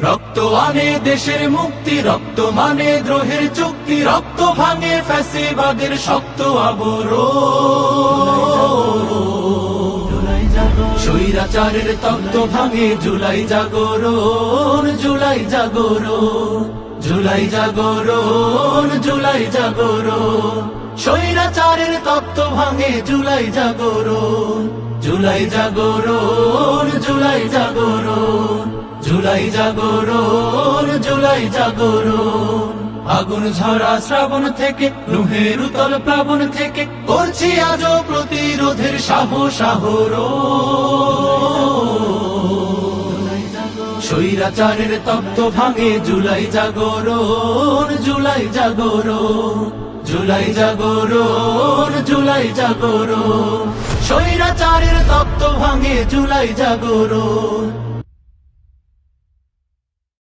রক্ত আনে দেশের মুক্তি, রক্ত মানে দ্রোহের চুক্তি, রক্ত ভাঙে ফ্যাসিবাদের শক্ত আবরণ। স্বৈরাচারের তত্ত্ব ভাঙে জুলাই জাগরণ, জুলাই জাগরণ, জুলাই জাগরণ, জুলাই জাগরণ। স্বৈরাচারের তত্ত্ব ভাঙে জুলাই জাগরণ, জুলাই জাগরণ, জুলাই জাগরণ, জুলাই জাগরণ, জুলাই জাগরণ। আগুন ঝরা শ্রাবণ থেকে, নুহের উতল প্লাবন থেকে, করছি আজও প্রতিরোধের সাহস আহরণ। স্বৈরাচারের তত্ত্ব ভাঙে জুলাই জাগরণ, জুলাই জাগরণ, জুলাই জাগরণ, জুলাই জাগরণ। স্বৈরাচারের তত্ত্ব ভাঙে জুলাই জাগরণ,